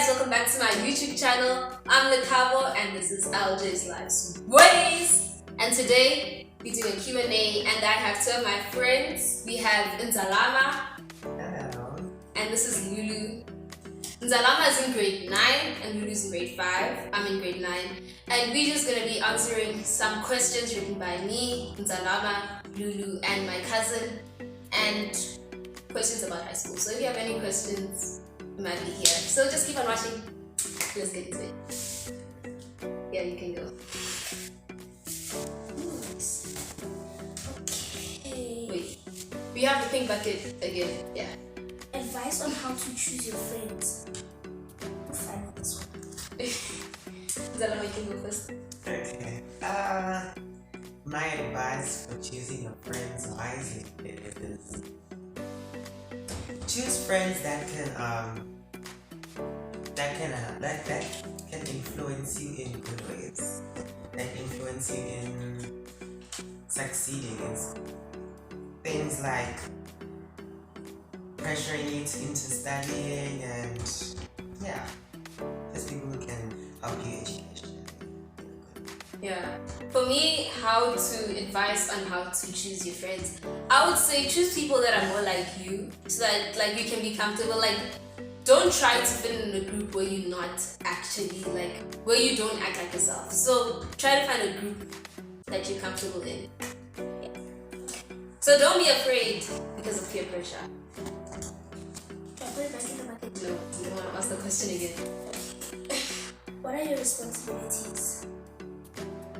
guys, welcome back to my YouTube channel. I'm Lekabo and this is LJ's Life's Ways. And today we're doing a Q&A and I have two of my friends. We have Nzalama. Hello. And this is Lulu. Nzalama is in grade 9 and Lulu is in grade 5. I'm in grade 9. And we're just going to be answering some questions written by me, Nzalama, Lulu, and my cousin. And questions about high school. So if you have any questions, you might be here. So just keep on watching. Let's get into it. Yeah, you can go. Okay. Wait. We have the pink bucket again. Yeah. Advice on how to choose your friends. We'll find out this one. Zalama, you can go first. Okay. My advice for choosing your friends wisely is choose friends that can influence you in good ways, that influence you in succeeding in things like pressuring you into studying and just people who can help you education. Yeah. For me, how to advise on how to choose your friends, I would say choose people that are more like you, so that like you can be comfortable. Like, don't try to fit in a group where you're not actually where you don't act like yourself. So try to find a group that you're comfortable in. Yeah. So don't be afraid because of peer pressure. Can I put it back in the bucket? No, you don't want to ask the question again. What are your responsibilities?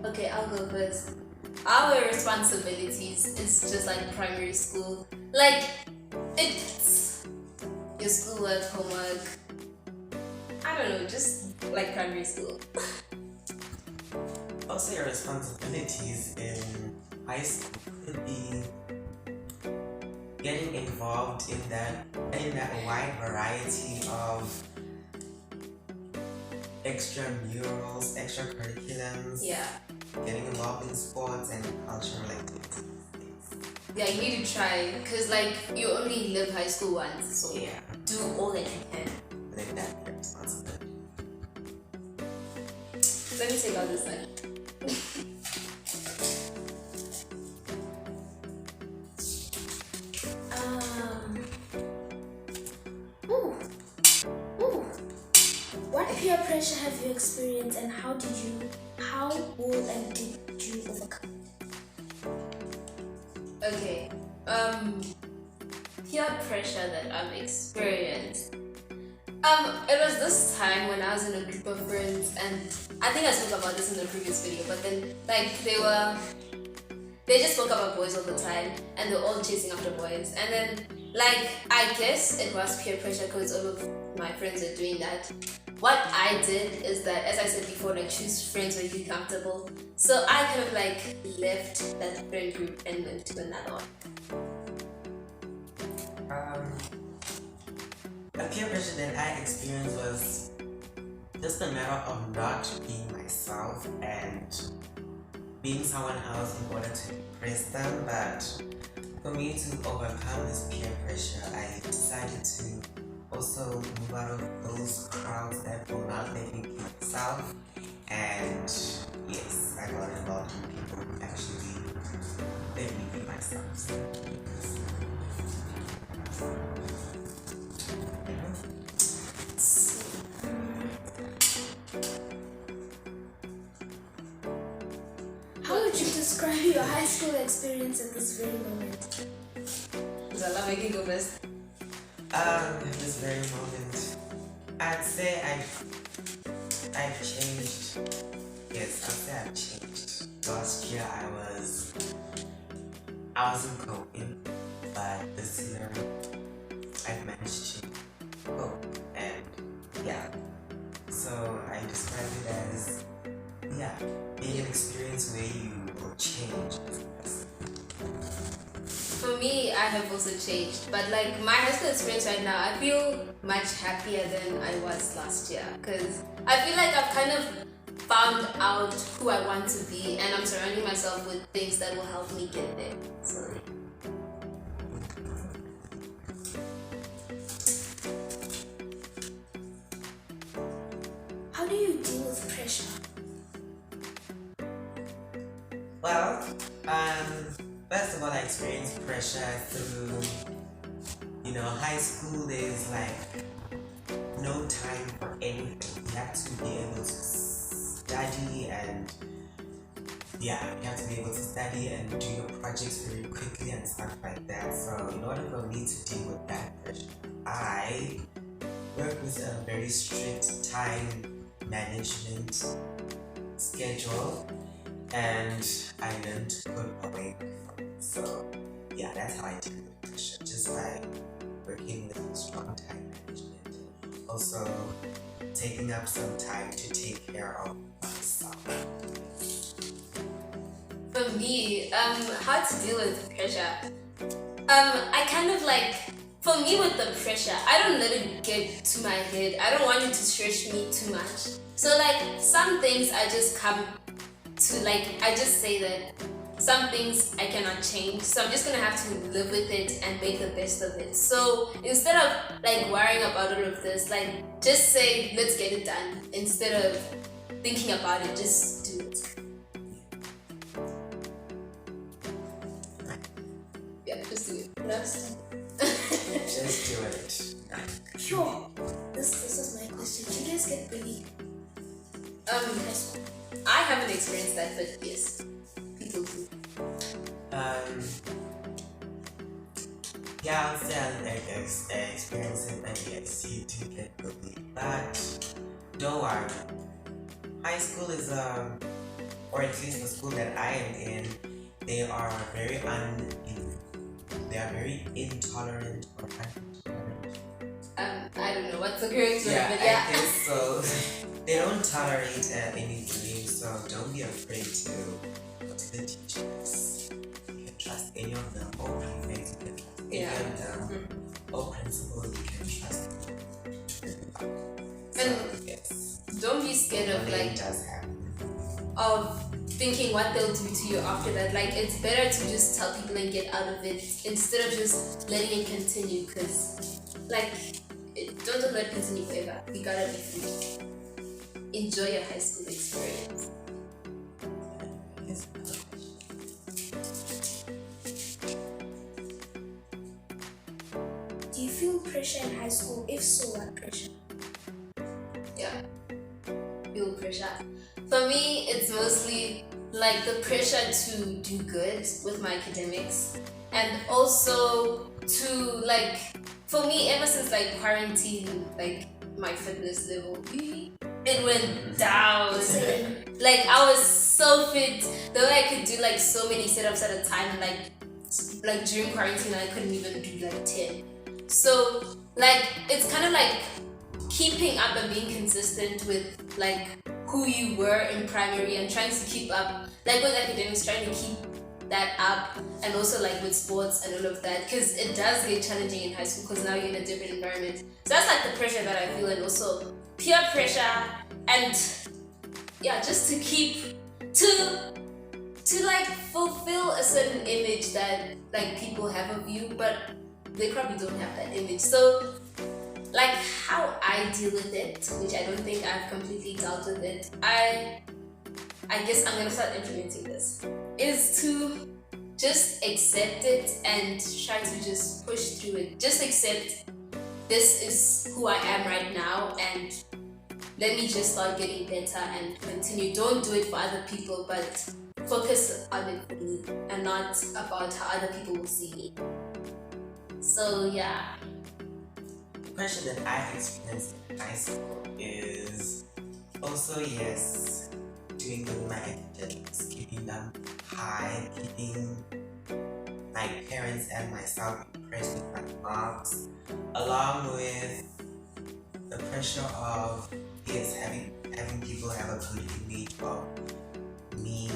Okay, I'll go first. Our responsibilities is just like primary school. Like, it's your schoolwork, homework. I don't know, just like primary school. Also, your responsibilities in high school could be getting involved in that wide variety of extramurals, extracurriculums. Yeah. Getting involved in sports and cultural activities. Yeah, you need to try, because like you only live high school once, so Yeah. do all that you can. Like that's your responsibility. Let me take out this one. What peer pressure have you experienced and how will and did you overcome it? Okay. Peer pressure that I've experienced. It was this time when I was in a group of friends, and I think I spoke about this in the previous video, but then they just spoke about boys all the time, and they're all chasing after boys, and then I guess it was peer pressure because all of my friends are doing that. What I did is that, as I said before, choose friends where you're comfortable. So I kind of left that friend group and went to another one. The peer pressure that I experienced was just a matter of not being myself and being someone else in order to impress them. But for me to overcome this peer pressure, I decided to also move out of those crowds that were not letting me be myself. And yes, I got involved in people who actually let me be myself. How would you describe your high school experience at this very moment? Zala, make it go first. At this very moment, I'd say I've changed. Yes, I'd say I've changed. Last year I wasn't coping, but this year I've managed to cope, and so I describe it as being an experience where you will change as a person. For me, I have also changed, but my high school experience right now, I feel much happier than I was last year, because I feel like I've kind of found out who I want to be, and I'm surrounding myself with things that will help me get there. So do you deal with pressure? Well, first of all, I experienced pressure through, high school. There's like no time for anything. You have to be able to study and you have to be able to study and do your projects very quickly and stuff like that. So in order for me to deal with that pressure, I work with a very strict time management schedule, and I learned to put away from it. So that's how I deal with pressure, just by working with strong time management. Also taking up some time to take care of myself. For me, how to deal with pressure. I kind of like, for me with the pressure, I don't let it get to my head. I don't want it to stretch me too much. So like some things I just come to, I just say that some things I cannot change. So I'm just gonna have to live with it and make the best of it. So instead of worrying about all of this, just say, let's get it done. Instead of thinking about it, just do it. Yeah, just do it. Last Just do it. Sure. This is my question. Do you guys get bullied in high school? I haven't experienced that, but yes, people do. I would say I experience it, and yes, you do get bullied. But don't worry. High school is or at least the school that I am in, they are very intolerant or unintolerant. I don't know what's the correct word, but I guess so. They don't tolerate any bullying, so don't be afraid to go to the teachers. You can trust any of them, or prefects, you can trust any of them, or principal, you can trust them. And yes, don't be scared of bullying does happen. Of thinking what they'll do to you after that. It's better to just tell people and get out of it instead of just letting it continue, because don't let it continue forever. You gotta be free. Enjoy your high school experience. Yes. Do you feel pressure in high school? If so, what pressure? Yeah, feel pressure. For me, it's mostly the pressure to do good with my academics, and also to for me, ever since quarantine, my fitness level, it went down. I was so fit. The way I could do so many sit-ups at a time, during quarantine I couldn't even do 10. So it's kind of keeping up and being consistent with who you were in primary and trying to keep up with academics, trying to keep that up, and also with sports and all of that, because it does get challenging in high school because now you're in a different environment. So that's the pressure that I feel, and also peer pressure, and just to keep to fulfill a certain image that people have of you, but they probably don't have that image. So how I deal with it, which I don't think I've completely dealt with it, I guess I'm gonna start implementing this, is to just accept it and try to just push through it. Just accept this is who I am right now, and let me just start getting better and continue. Don't do it for other people, but focus on it for me and not about how other people will see me. So The pressure that I experienced in high school is also, yes, doing good with my academics, keeping them high, keeping my parents and myself impressed with my marks, along with the pressure of having people have a good image of me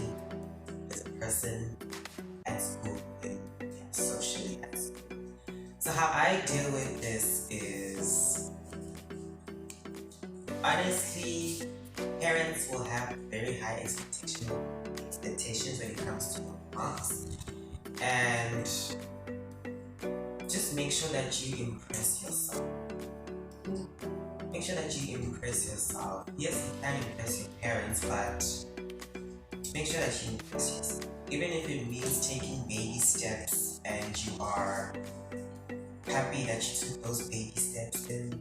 as a person at school and socially at school. So how I deal with this is, honestly, parents will have very high expectations when it comes to marks, and just make sure that you impress yourself. Make sure that you impress yourself. Yes, you can impress your parents, but make sure that you impress yourself. Even if it means taking baby steps and you are happy that you took those baby steps, then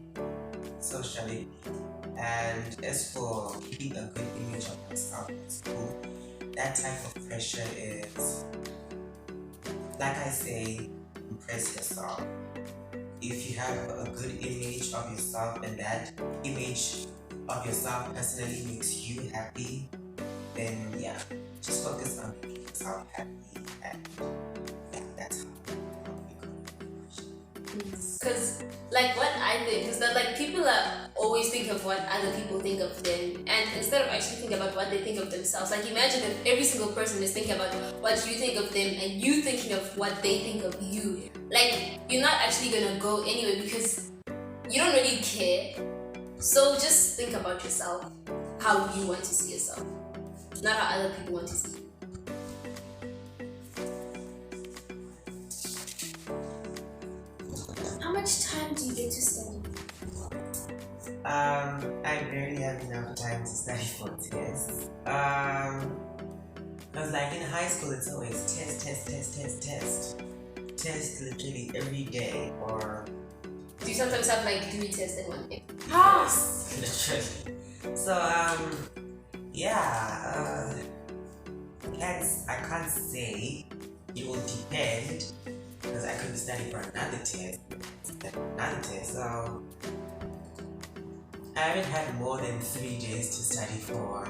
so shall it be. And as for keeping a good image of yourself in school, that type of pressure is, like I say, impress yourself. If you have a good image of yourself and that image of yourself personally makes you happy, then yeah, just focus on making yourself happy, and yeah, that's how you go. Because like what I think is that like people are always think of what other people think of them, and instead of actually thinking about what they think of themselves. Like imagine if every single person is thinking about what you think of them and you thinking of what they think of you. Like you're not actually gonna go anywhere because you don't really care. So just think about yourself, how you want to see yourself, not how other people want to see you. How much time do you get to study? I barely have enough time to study for tests. Because like in high school, it's always test. Test literally every day, or Do you sometimes have like 3 tests in one day? Pass. literally. So yeah, I can't say. It will depend, because I could be studying for another test, so I haven't had more than 3 days to study for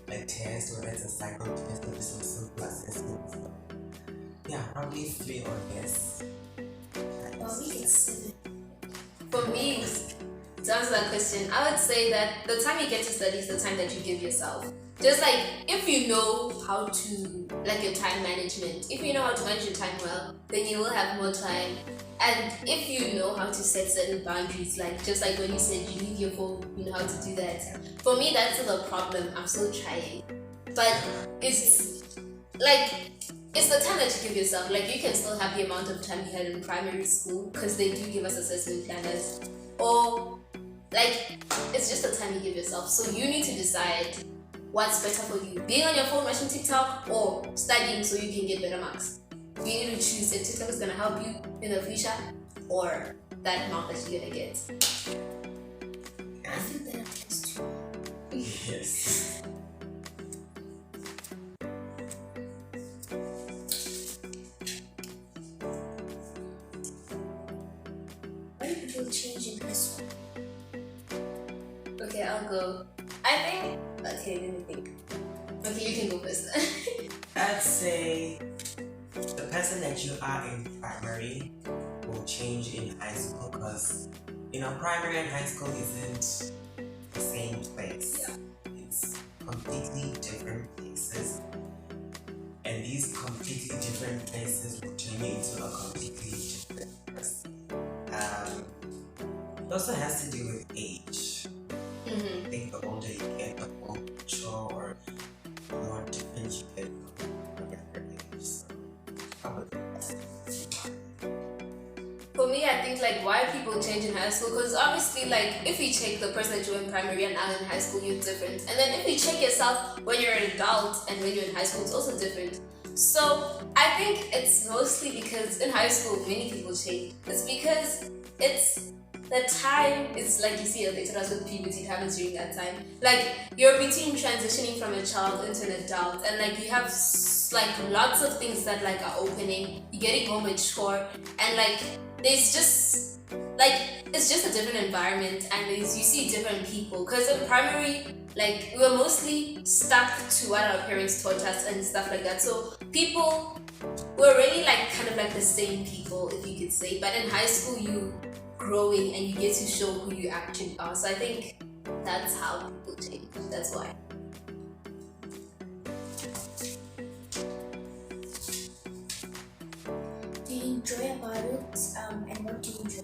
a test, whether it's a cycle test or just a simple assessment. So yeah, probably 3 or less. Well, we get 7. For me, to answer that question, I would say that the time you get to study is the time that you give yourself. Just like if you know how to, like your time management, if you know how to manage your time well, then you will have more time. And if you know how to set certain boundaries, like just like when you said you leave your phone, you know how to do that. For me, that's still a problem. I'm still trying. But it's like, it's the time that you give yourself. Like you can still have the amount of time you had in primary school because they do give us assessment planners. Or like, it's just the time you give yourself. So you need to decide what's better for you. Being on your phone watching TikTok or studying so you can get better marks. You need to choose if TikTok is going to help you in the future or that mark that you're going to get. I think that applies to you. Yes. What do people change in high school? Okay, I'll go. I think. Okay, let me think. Okay, you can go first. I'd say the person that you are in primary will change in high school, because primary and high school isn't the same place. Yeah. It's completely different places, and these completely different places will turn you into a completely different person. It also has to do with age. I think the older you get, the more mature or the more different you get from a younger age. So probably that's For me, I think like why people change in high school, because obviously like if you check the person that you were in primary and now in high school, you're different. And then if you check yourself when you're an adult and when you're in high school, it's also different. So I think it's mostly because in high school many people change. It's because it's the time, it's like you see a picture with puberty, it happens during that time. Like you're between transitioning from a child into an adult, and like you have like lots of things that like are opening, you're getting more mature, and like there's just like it's just a different environment, and you see different people. Because in primary, like we were mostly stuck to what our parents taught us and stuff like that, so people were really like kind of like the same people, if you could say. But in high school you growing and you get to show who you actually are. So I think that's how people change. That's why. Do you enjoy about it? And what do you enjoy?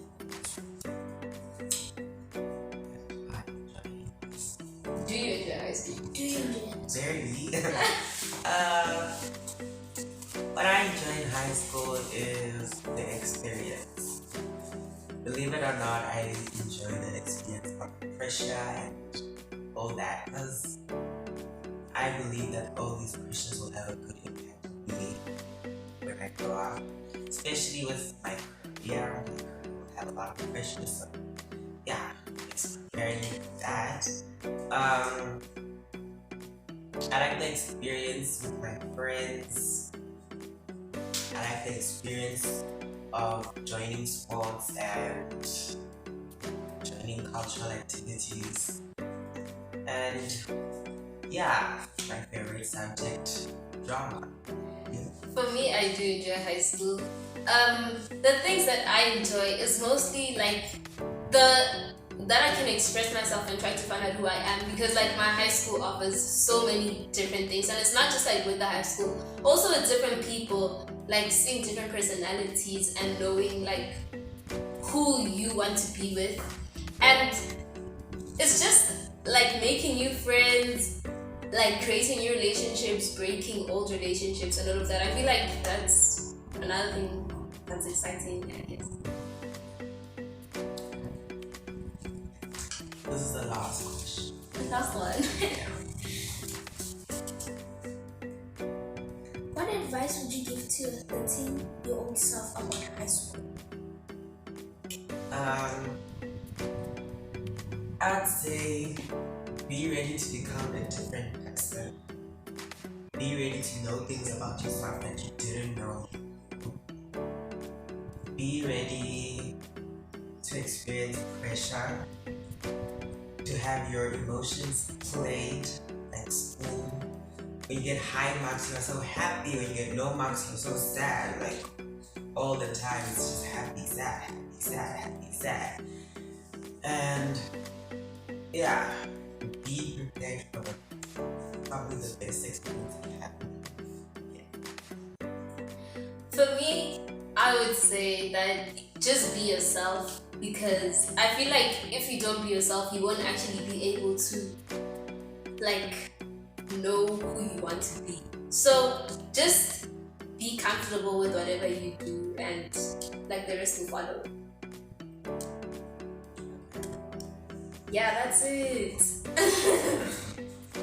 Do you enjoy high school? Do you enjoy it? Barely. What I enjoy in high school is the experience. Believe it or not, I enjoy enjoy the experience of pressure and all that, because I believe that all these pressures will have a good impact on me when I grow up, especially with my career. Will have a lot of pressure, so yeah, it's preparing me for that. I like the experience with my friends. I like the experience of joining sports and joining cultural activities. And yeah, my favorite subject, drama. For me, I do enjoy high school. The things that I enjoy is mostly like that I can express myself and try to find out who I am, because like my high school offers so many different things, and it's not just like with the high school, also with different people, like seeing different personalities and knowing like who you want to be with, and it's just like making new friends, like creating new relationships, breaking old relationships, and all of that. I feel like that's another thing that's exciting, I guess. This is the last question. The last one. What advice would you give to your 13-year-old self about high school? I'd say be ready to become a different person. Be ready to know things about yourself that you didn't know. Be ready to experience pressure, to have your emotions played like school. When you get high marks, you're so happy. When you get low marks, you're so sad. Like all the time, it's just happy, sad, happy, sad, happy, sad. And yeah, be prepared for probably the best experience you have. For me, I would say that just be yourself, because I feel like if you don't be yourself, you won't actually be able to like know who you want to be. So just be comfortable with whatever you do, and like the rest will follow. Yeah, that's it.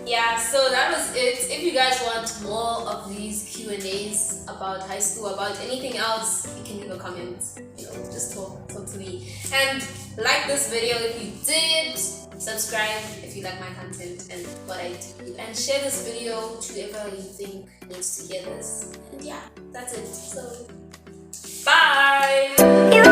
Yeah, so that was it. If you guys want more of these Q&As about high school, about anything else, you can leave a comment. You know, just talk to me. And like this video if you did. Subscribe if you like my content and what I do. And share this video to whoever you think needs to hear this. And yeah, that's it. So, bye!